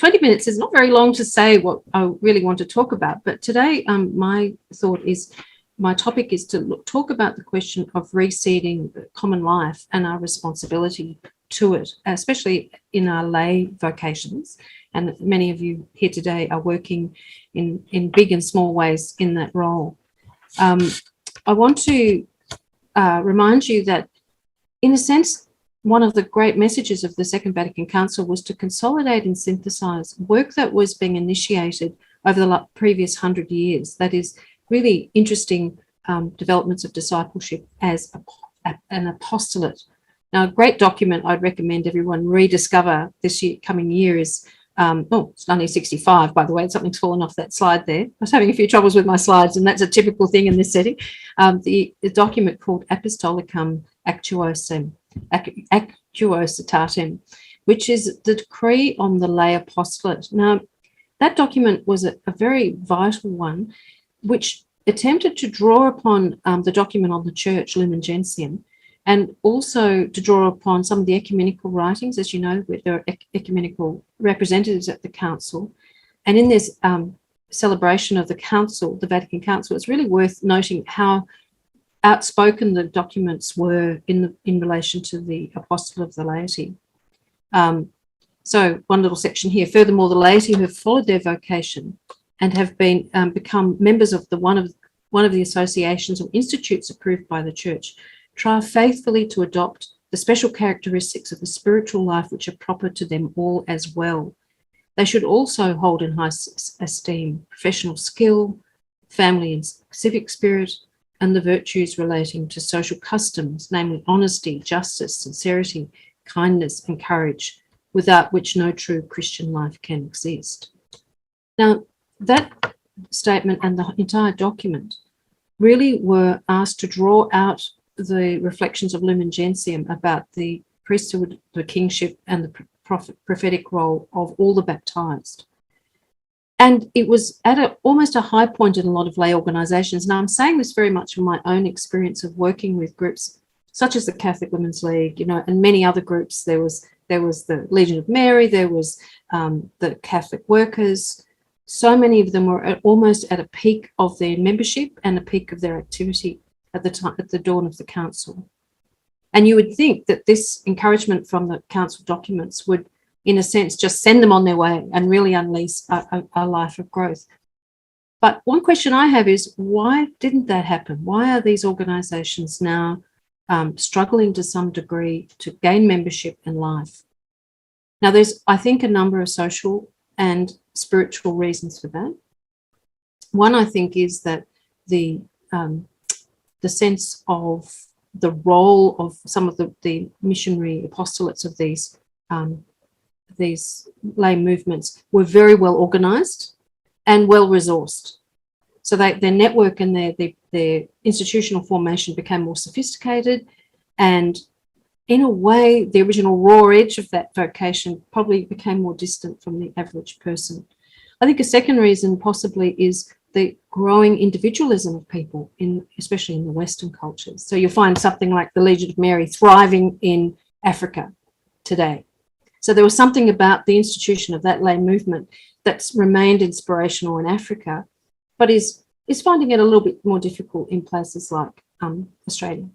20 minutes is not very long to say what I really want to talk about, but today my topic is to talk about the question of reseeding common life and our responsibility to it, especially in our lay vocations. And many of you here today are working in big and small ways in that role. I want to remind you that, in a sense, one of the great messages of the Second Vatican Council was to consolidate and synthesize work that was being initiated over the previous 100 years. That is really interesting developments of discipleship as an apostolate. Now, a great document I'd recommend everyone rediscover this coming year is, it's 1965, by the way, something's fallen off that slide there. I was having a few troubles with my slides, and that's a typical thing in this setting. The document called Apostolicam Actuositatem, which is the decree on the lay apostolate. Now, that document was a very vital one, which attempted to draw upon the document on the church, Lumen Gentium, and also to draw upon some of the ecumenical writings. As you know, there are ecumenical representatives at the council. And in this celebration of the council, the Vatican Council, it's really worth noting how outspoken the documents were in relation to the apostle of the laity. So one little section here. Furthermore, the laity who have followed their vocation and have been become members of one of the associations or institutes approved by the Church, try faithfully to adopt the special characteristics of the spiritual life which are proper to them all as well. They should also hold in high esteem professional skill, family and civic spirit, and the virtues relating to social customs, namely honesty, justice, sincerity, kindness, and courage, without which no true Christian life can exist. Now, that statement and the entire document really were asked to draw out the reflections of Lumen Gentium about the priesthood, the kingship, and the prophetic role of all the baptized. And it was at almost a high point in a lot of lay organizations. Now, I'm saying this very much from my own experience of working with groups such as the Catholic Women's League, and many other groups. There was the Legion of Mary, there was the Catholic Workers. So many of them were almost at a peak of their membership and a peak of their activity at the dawn of the council. And you would think that this encouragement from the council documents would, in a sense, just send them on their way and really unleash a life of growth. But one question I have is, why didn't that happen? Why are these organisations now struggling to some degree to gain membership and life? Now, there's, I think, a number of social and spiritual reasons for that. One, I think, is that the sense of the role of some of the missionary apostolates of these lay movements were very well organised and well resourced. So their network and their institutional formation became more sophisticated, and in a way, the original raw edge of that vocation probably became more distant from the average person. I think a second reason possibly is the growing individualism of people, especially in the Western cultures. So you'll find something like the Legion of Mary thriving in Africa today. So there was something about the institution of that lay movement that's remained inspirational in Africa, but is finding it a little bit more difficult in places like Australia.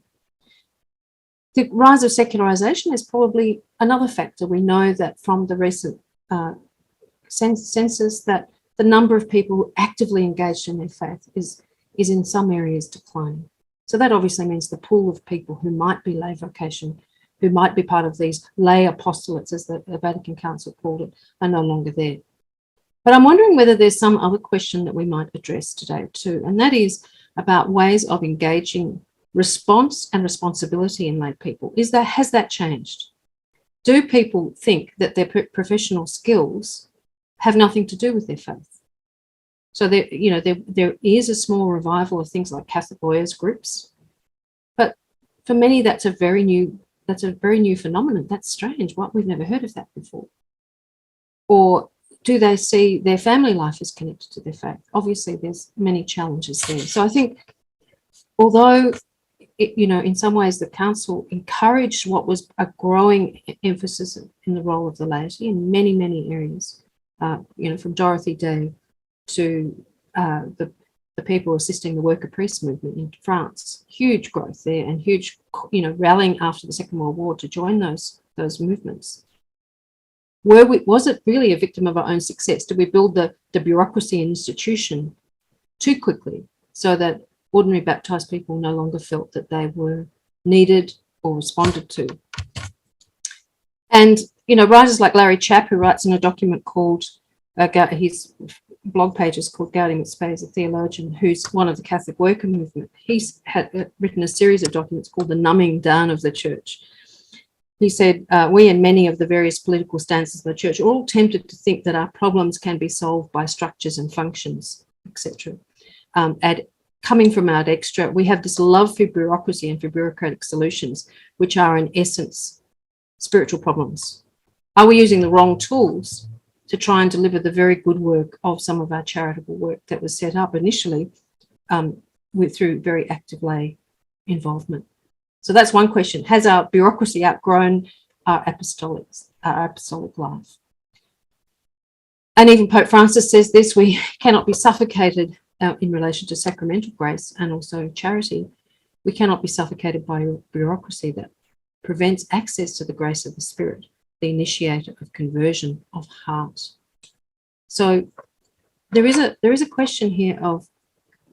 The rise of secularization is probably another factor. We know that from the recent census that the number of people who actively engaged in their faith is in some areas declining. So that obviously means the pool of people who might be lay vocation, who might be part of these lay apostolates, as the Vatican Council called it, are no longer there. But I'm wondering whether there's some other question that we might address today too, and that is about ways of engaging response and responsibility in lay people. Has that changed? Do people think that their professional skills have nothing to do with their faith? So there is a small revival of things like Catholic lawyers groups, but for many that's a very new phenomenon. That's strange. We've never heard of that before. Or do they see their family life as connected to their faith? Obviously, there's many challenges there. So I think, although in some ways the council encouraged what was a growing emphasis in the role of the laity in many, many areas, from Dorothy Day to the people assisting the worker priest movement in France. Huge growth there and huge, rallying after the Second World War to join those movements. Was it really a victim of our own success? Did we build the bureaucracy and institution too quickly so that ordinary baptized people no longer felt that they were needed or responded to? And, writers like Larry Chapp, who writes in a document called, his blog page is called Guarding with Spades, a theologian who's one of the Catholic worker movement. He's had written a series of documents called The Numbing Down of the Church. He said, we and many of the various political stances of the church are all tempted to think that our problems can be solved by structures and functions, etc. Coming from out extra, we have this love for bureaucracy and for bureaucratic solutions, which are in essence spiritual problems. Are we using the wrong tools to try and deliver the very good work of some of our charitable work that was set up initially through very active lay involvement? So that's one question. Has our bureaucracy outgrown our apostolic life? And even Pope Francis says this: we cannot be suffocated in relation to sacramental grace and also charity. We cannot be suffocated by bureaucracy that prevents access to the grace of the Spirit, the initiator of conversion of heart. So there is a question here of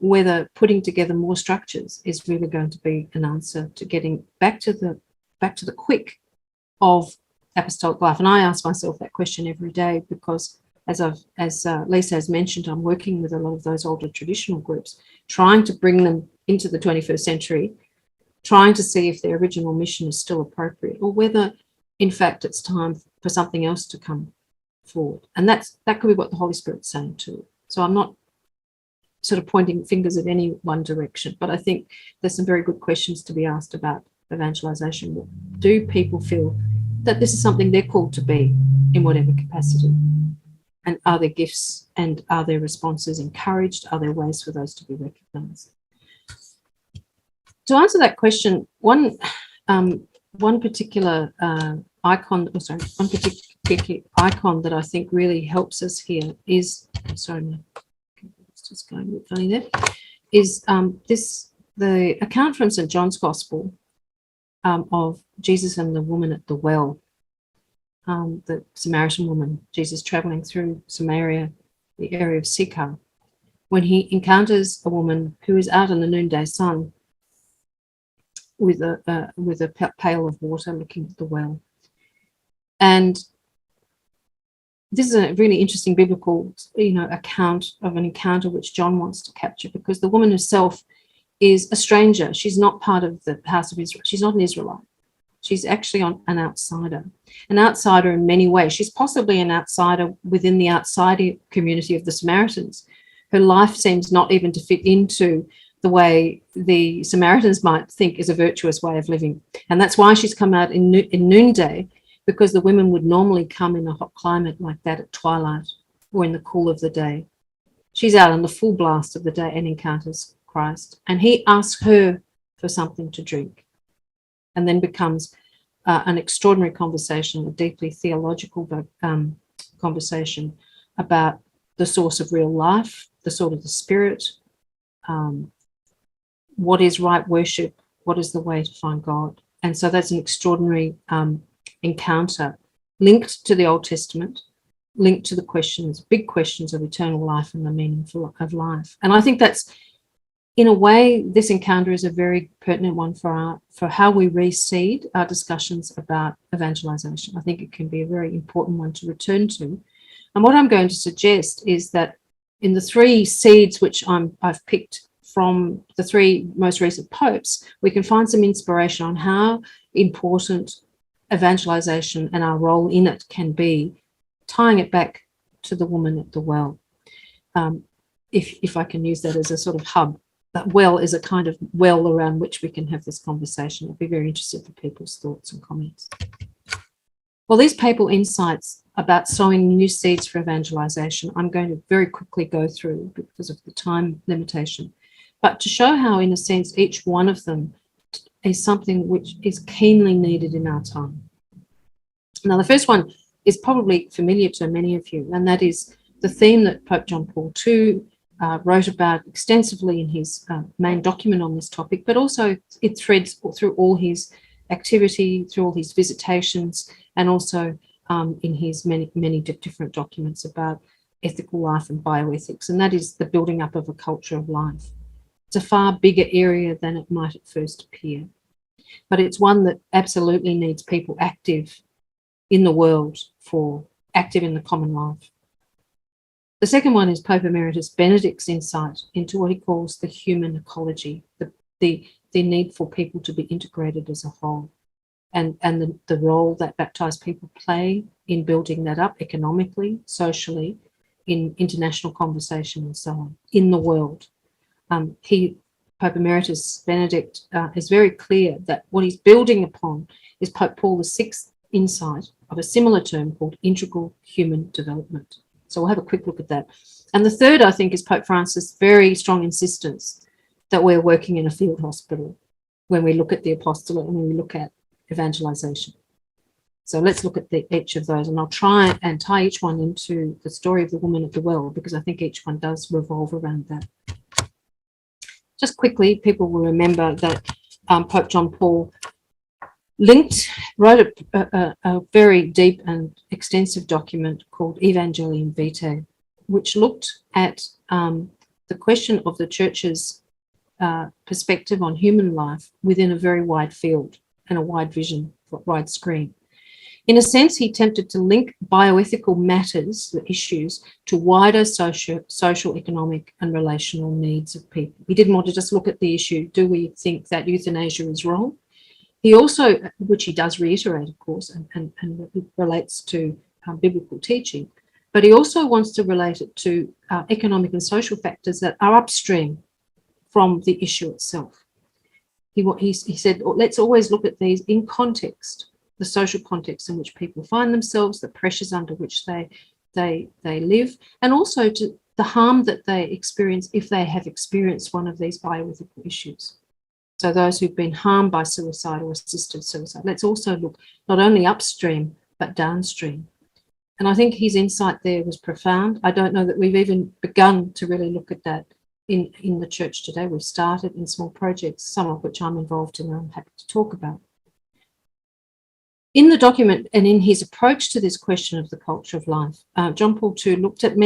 whether putting together more structures is really going to be an answer to getting back to the quick of apostolic life. And I ask myself that question every day because, as Lisa has mentioned, I'm working with a lot of those older traditional groups, trying to bring them into the 21st century, trying to see if their original mission is still appropriate or whether, in fact, it's time for something else to come forward. And that could be what the Holy Spirit's saying too. So I'm not sort of pointing fingers at any one direction, but I think there's some very good questions to be asked about evangelization. Do people feel that this is something they're called to be in whatever capacity? And are there gifts and are there responses encouraged? Are there ways for those to be recognized? To answer that question, one particular icon that I think really helps us here is, it's just going a bit funny there, is the account from St. John's Gospel of Jesus and the woman at the well, the Samaritan woman, Jesus traveling through Samaria, the area of Sychar, when he encounters a woman who is out in the noonday sun with a pail of water looking at the well. And this is a really interesting biblical, account of an encounter which John wants to capture, because the woman herself is a stranger. She's not part of the house of Israel. She's not an Israelite. She's actually an outsider in many ways. She's possibly an outsider within the outsider community of the Samaritans. Her life seems not even to fit into the way the Samaritans might think is a virtuous way of living. And that's why she's come out in noonday, because the women would normally come in a hot climate like that at twilight or in the cool of the day. She's out in the full blast of the day and encounters Christ. And he asks her for something to drink, and then becomes an extraordinary conversation, a deeply theological conversation about the source of real life, the sort of the Spirit, what is right worship, what is the way to find God. And so that's an extraordinary encounter linked to the Old Testament, linked to the big questions of eternal life and the meaning of life. And I think that's, in a way, this encounter is a very pertinent one for how we reseed our discussions about evangelization. I think it can be a very important one to return to. And what I'm going to suggest is that in the three seeds which I've picked from the three most recent popes, we can find some inspiration on how important evangelization and our role in it can be, tying it back to the woman at the well. If I can use that as a sort of hub, that well is a kind of well around which we can have this conversation. I'd be very interested for people's thoughts and comments. Well, these papal insights about sowing new seeds for evangelization, I'm going to very quickly go through because of the time limitation, but to show how, in a sense, each one of them is something which is keenly needed in our time. Now, the first one is probably familiar to many of you, and that is the theme that Pope John Paul II wrote about extensively in his main document on this topic, but also it threads through all his activity, through all his visitations, and also in his many different documents about ethical life and bioethics, and that is the building up of a culture of life. It's a far bigger area than it might at first appear, but it's one that absolutely needs people active in the world, for active in the common life. The second one is Pope Emeritus Benedict's insight into what he calls the human ecology, the need for people to be integrated as a whole, and the role that baptized people play in building that up economically, socially, in international conversation and so on, in the world. Pope Emeritus Benedict is very clear that what he's building upon is Pope Paul VI's insight of a similar term called integral human development. So we'll have a quick look at that. And the third, I think, is Pope Francis' very strong insistence that we're working in a field hospital when we look at the apostolate and when we look at evangelization. So let's look at each of those, and I'll try and tie each one into the story of the woman at the well, because I think each one does revolve around that. Just quickly, people will remember that Pope John Paul wrote a very deep and extensive document called Evangelium Vitae, which looked at the question of the church's perspective on human life within a very wide field and a wide vision, wide screen. In a sense, he attempted to link bioethical matters, the issues, to wider social, economic and relational needs of people. He didn't want to just look at the issue, do we think that euthanasia is wrong? He also, which he does reiterate, of course, and relates to biblical teaching, but he also wants to relate it to economic and social factors that are upstream from the issue itself. He said, let's always look at these in context, the social context in which people find themselves, the pressures under which they live, and also to the harm that they experience if they have experienced one of these bioethical issues. So those who've been harmed by suicide or assisted suicide. Let's also look not only upstream, but downstream. And I think his insight there was profound. I don't know that we've even begun to really look at that in the church today. We've started in small projects, some of which I'm involved in and I'm happy to talk about. In the document and in his approach to this question of the culture of life, John Paul II looked at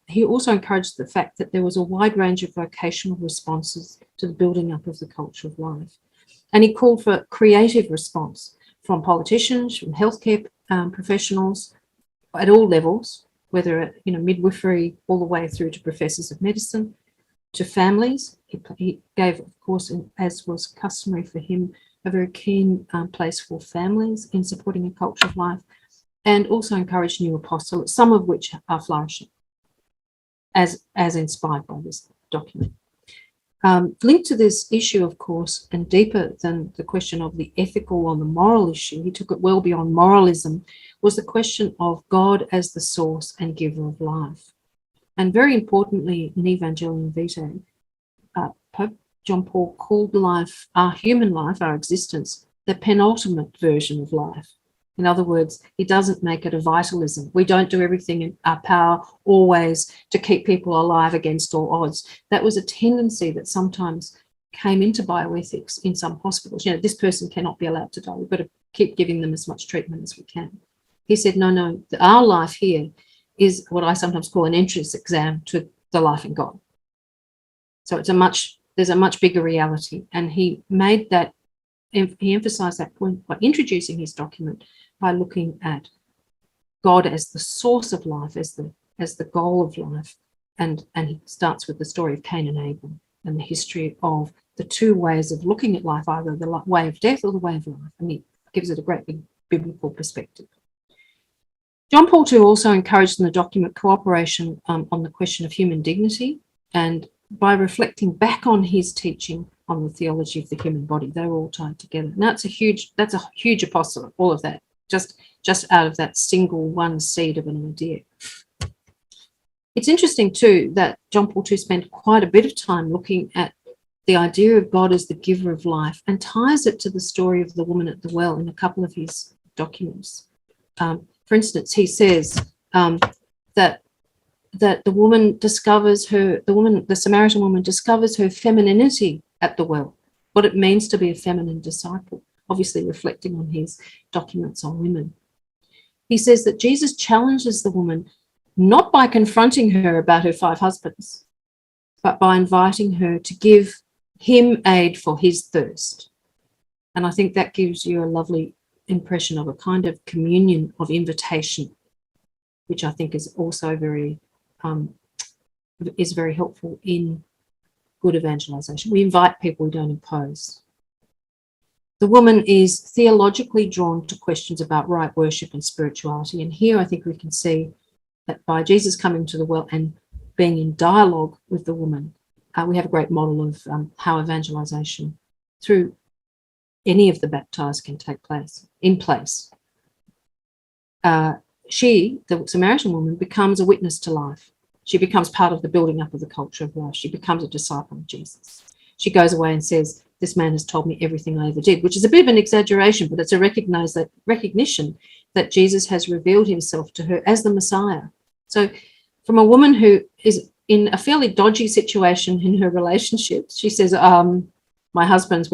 he also encouraged the fact that there was a wide range of vocational responses to the building up of the culture of life. And he called for creative response from politicians, from healthcare professionals at all levels, whether midwifery all the way through to professors of medicine, to families. He gave, of course, as was customary for him, a very keen place for families in supporting a culture of life, and also encouraged new apostolates, some of which are flourishing, as inspired by this document. Linked to this issue, of course, and deeper than the question of the ethical or the moral issue, he took it well beyond moralism, was the question of God as the source and giver of life. And very importantly, in Evangelium Vitae, Pope John Paul called life, our human life, our existence, the penultimate version of life. In other words, he doesn't make it a vitalism. We don't do everything in our power always to keep people alive against all odds. That was a tendency that sometimes came into bioethics in some hospitals. This person cannot be allowed to die. We've got to keep giving them as much treatment as we can. He said, no, our life here is what I sometimes call an entrance exam to the life in God. So there's a much bigger reality. And he emphasized that point by introducing his document by looking at God as the source of life, as the goal of life. And he starts with the story of Cain and Abel and the history of the two ways of looking at life, either the way of death or the way of life. And he gives it a great big biblical perspective. John Paul II also encouraged in the document cooperation on the question of human dignity, and by reflecting back on his teaching on the theology of the human body, they're all tied together. Now that's a huge apostolate, all of that, just out of that single one seed of an idea. It's interesting too that John Paul II spent quite a bit of time looking at the idea of God as the giver of life and ties it to the story of the woman at the well in a couple of his documents. For instance, he says that the Samaritan woman discovers her femininity at the well, what it means to be a feminine disciple, obviously reflecting on his documents on women. He says that Jesus challenges the woman not by confronting her about her 5 husbands, but by inviting her to give him aid for his thirst. And I think that gives you a lovely impression of a kind of communion of invitation, which I think is also very helpful in good evangelization. We invite people, we don't impose. The woman is theologically drawn to questions about right worship and spirituality. And here I think we can see that by Jesus coming to the well and being in dialogue with the woman, we have a great model of how evangelization through any of the baptized can take place, in place. She, the Samaritan woman, becomes a witness to life. She becomes part of the building up of the culture of life. She becomes a disciple of Jesus. She goes away and says, this man has told me everything I ever did, which is a bit of an exaggeration, but it's a recognition that Jesus has revealed himself to her as the Messiah. So from a woman who is in a fairly dodgy situation in her relationships, she says, my husband's,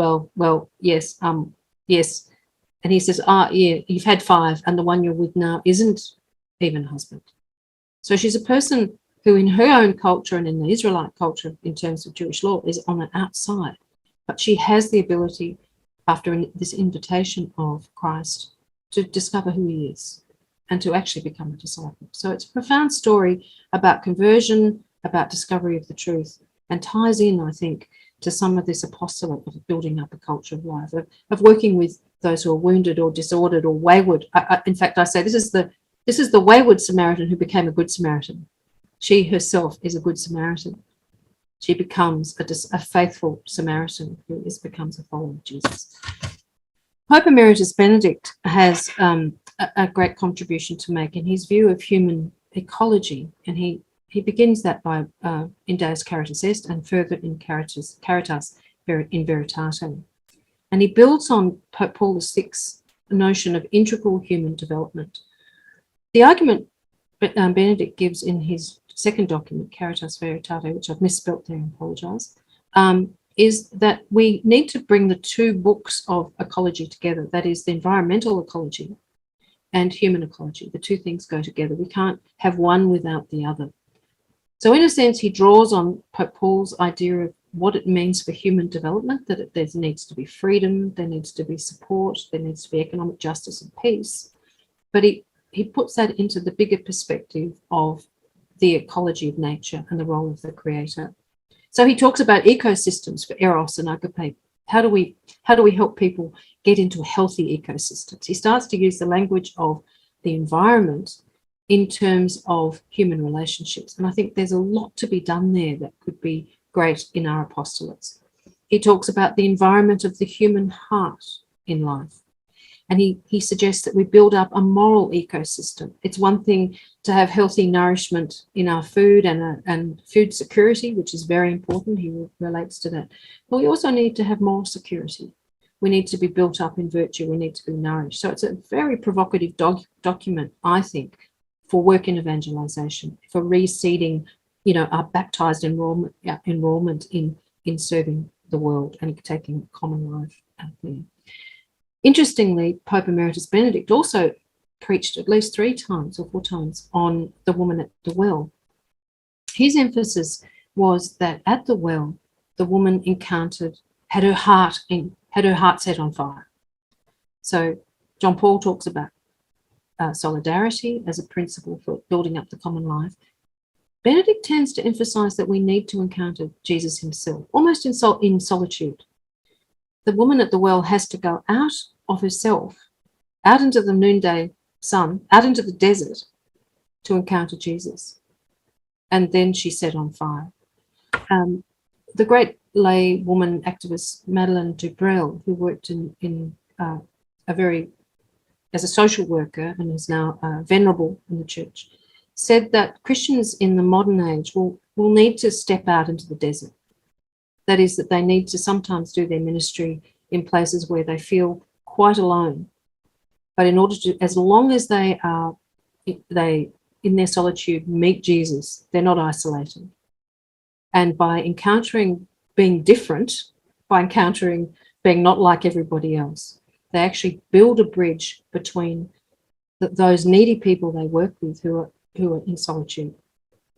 yes. And he says, yeah, you've had 5 and the one you're with now isn't even a husband. So she's a person who in her own culture and in the Israelite culture, in terms of Jewish law, is on the outside. But she has the ability, after this invitation of Christ, to discover who he is and to actually become a disciple. So it's a profound story about conversion, about discovery of the truth, and ties in, I think, to some of this apostolate of building up a culture of life, of working with those who are wounded or disordered or wayward. In fact, I say this is the wayward Samaritan who became a good Samaritan. She herself is a good Samaritan. She becomes a faithful Samaritan who becomes a follower of Jesus. Pope Emeritus Benedict has a great contribution to make in his view of human ecology, and he begins that by in Deus Caritas Est and further in Caritas in Veritate. And he builds on Pope Paul VI's notion of integral human development. The argument Benedict gives in his second document, Caritas Veritate, which I've misspelt there and apologise, is that we need to bring the 2 books of ecology together, that is the environmental ecology and human ecology. The 2 things go together. We can't have one without the other. So in a sense, he draws on Pope Paul's idea of what it means for human development, that there needs to be freedom, there needs to be support, there needs to be economic justice and peace. But he puts that into the bigger perspective of the ecology of nature and the role of the creator. So he talks about ecosystems for eros and agape. How do we help people get into healthy ecosystems? He starts to use the language of the environment in terms of human relationships. And I think there's a lot to be done there that could be great in our apostolates. He talks about the environment of the human heart in life. And he suggests that we build up a moral ecosystem. It's one thing to have healthy nourishment in our food and food security, which is very important. He relates to that. But we also need to have moral security. We need to be built up in virtue. We need to be nourished. So it's a very provocative document, I think, for work in evangelization, for reseeding, our baptized enrollment in serving the world and taking common life out there. Interestingly, Pope Emeritus Benedict also preached at least 3 times or 4 times on the woman at the well. His emphasis was that at the well, the woman had her heart set on fire. So John Paul talks about solidarity as a principle for building up the common life. Benedict tends to emphasize that we need to encounter Jesus himself, almost in solitude. The woman at the well has to go out of herself, out into the noonday sun, out into the desert to encounter Jesus. And then she's set on fire. The great lay woman activist Madeleine Dubreuil, who worked as a social worker and is now venerable in the church, said that Christians in the modern age will need to step out into the desert. That is, that they need to sometimes do their ministry in places where they feel quite alone. But in order to, as long as they are they in their solitude meet Jesus. They're not isolated. And by encountering being different, by encountering being not like everybody else, they actually build a bridge between those needy people they work with who are in solitude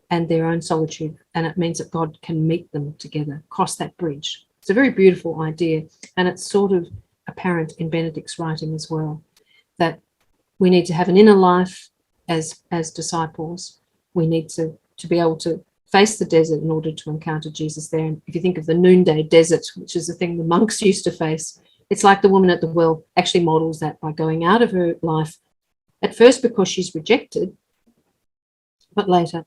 and their own solitude. And it means that God can meet them together, cross that bridge. It's a very beautiful idea. And it's sort of apparent in Benedict's writing as well, that we need to have an inner life as disciples. We need to be able to face the desert in order to encounter Jesus there. And if you think of the noonday desert, which is the thing the monks used to face, it's like the woman at the well actually models that by going out of her life, at first because she's rejected, but later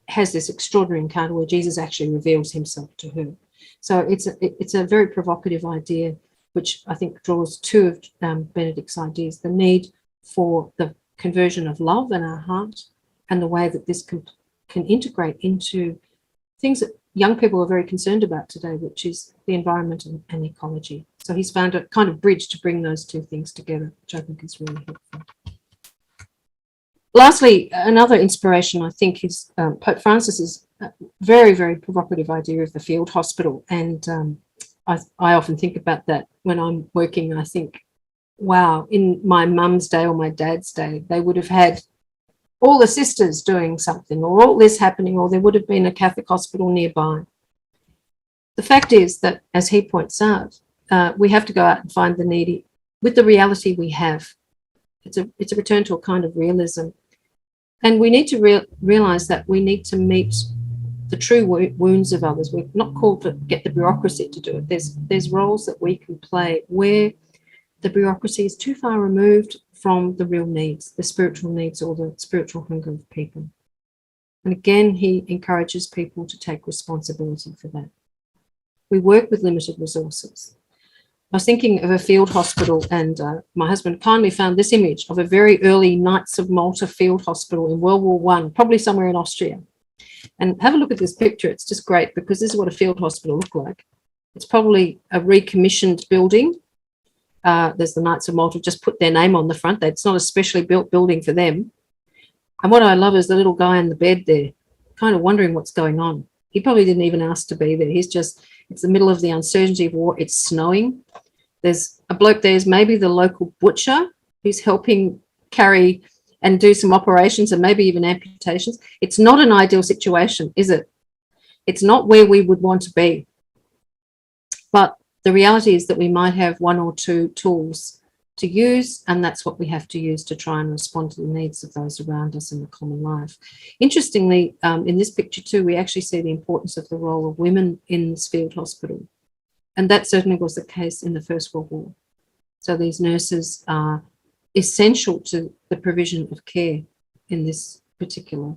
has this extraordinary encounter where Jesus actually reveals himself to her. So it's a very provocative idea, which I think draws two of Benedict's ideas: the need for the conversion of love in our heart, and the way that this can integrate into things that young people are very concerned about today, which is the environment and ecology. So he's found a kind of bridge to bring those two things together, which I think is really helpful. Lastly, another inspiration, I think, is Pope Francis's very, very provocative idea of the field hospital. And I often think about that when I'm working. I think, wow, in my mum's day or my dad's day, they would have had all the sisters doing something, or all this happening, or there would have been a Catholic hospital nearby. The fact is that, as he points out, we have to go out and find the needy with the reality we have. It's a return to a kind of realism. And we need to realize that we need to meet the true wounds of others. We're not called to get the bureaucracy to do it. There's roles that we can play where the bureaucracy is too far removed from the real needs, the spiritual needs or the spiritual hunger of people. And again, he encourages people to take responsibility for that. We work with limited resources. I was thinking of a field hospital, and my husband kindly found this image of a very early Knights of Malta field hospital in World War I, probably somewhere in Austria. And have a look at this picture. It's just great, because this is what a field hospital looked like. It's probably a recommissioned building. There's the Knights of Malta, just put their name on the front. It's not a specially built building for them. And what I love is the little guy in the bed there, kind of wondering what's going on. He probably didn't even ask to be there. It's the middle of the uncertainty of war. It's snowing. There's a bloke there's maybe the local butcher who's helping carry and do some operations and maybe even amputations. It's not an ideal situation, is it? It's not where we would want to be. But the reality is that we might have one or two tools to use, and that's what we have to use to try and respond to the needs of those around us in the common life. Interestingly, in this picture too, we actually see the importance of the role of women in this field hospital. And that certainly was the case in the First World War. So these nurses are essential to the provision of care in this particular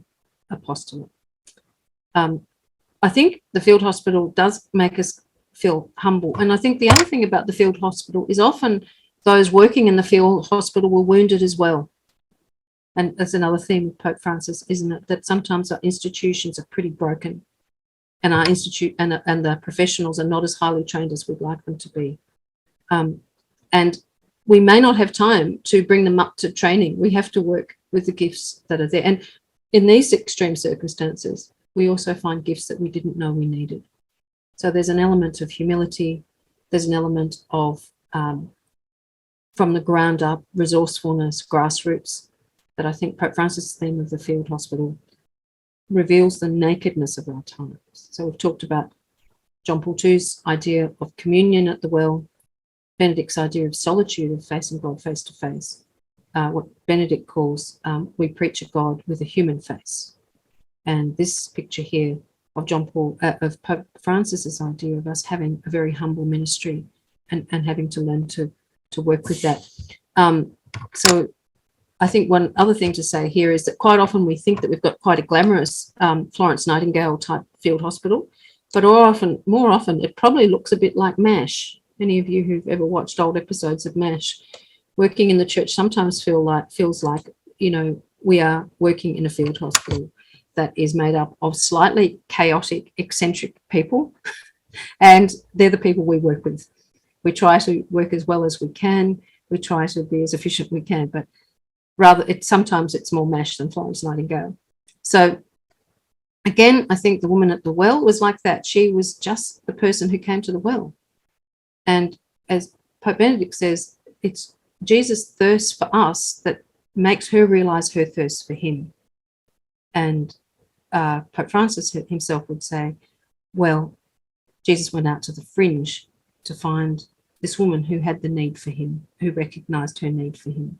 apostolate. I think the field hospital does make us feel humble. And I think the other thing about the field hospital is often those working in the field hospital were wounded as well. And that's another theme of Pope Francis, isn't it? That sometimes our institutions are pretty broken, and our institute and the professionals are not as highly trained as we'd like them to be. And we may not have time to bring them up to training. We have to work with the gifts that are there. And in these extreme circumstances, we also find gifts that we didn't know we needed. So there's an element of humility. There's an element of, from the ground up, resourcefulness, grassroots, that I think Pope Francis' theme of the field hospital reveals the nakedness of our times. So we've talked about John Paul II's idea of communion at the well, Benedict's idea of solitude, of facing God face to face, what Benedict calls, we preach a God with a human face. And this picture here of of Pope Francis's idea of us having a very humble ministry and having to learn to work with that. So I think one other thing to say here is that quite often we think that we've got quite a glamorous Florence Nightingale type field hospital, but more often it probably looks a bit like MASH. Any of you who've ever watched old episodes of MASH, working in the church sometimes feels like, you know, we are working in a field hospital that is made up of slightly chaotic, eccentric people, and they're the people we work with. We try to work as well as we can. We try to be as efficient as we can, but sometimes it's more MASH than Florence Nightingale. So again, I think the woman at the well was like that. She was just the person who came to the well. And as Pope Benedict says, it's Jesus' thirst for us that makes her realize her thirst for him. And Pope Francis himself would say, well, Jesus went out to the fringe to find this woman who had the need for him, who recognized her need for him.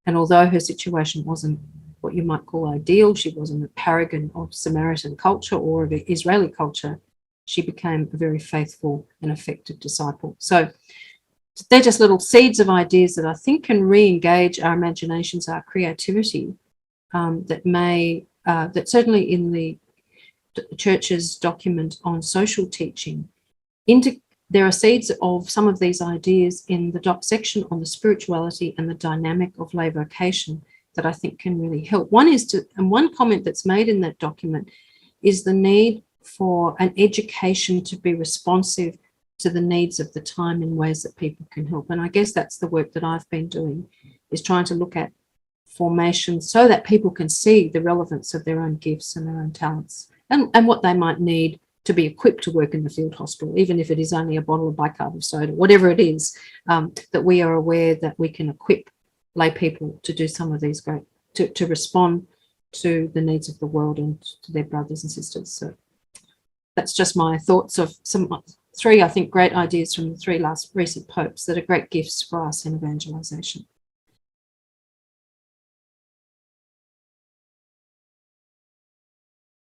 And although her situation wasn't what you might call ideal, she wasn't a paragon of Samaritan culture or of Israeli culture, she became a very faithful and effective disciple. So they're just little seeds of ideas that I think can re-engage our imaginations, our creativity, that certainly in the Church's document on social teaching, there are seeds of some of these ideas in the section on the spirituality and the dynamic of lay vocation that I think can really help. One comment that's made in that document is the need for an education to be responsive to the needs of the time in ways that people can help. And I guess that's the work that I've been doing, is trying to look at formation so that people can see the relevance of their own gifts and their own talents and what they might need to be equipped to work in the field hospital, even if it is only a bottle of bicarb soda, whatever it is, that we are aware that we can equip lay people to do some of these to respond to the needs of the world and to their brothers and sisters. So that's just my thoughts of three, I think, great ideas from the three recent popes that are great gifts for us in evangelization.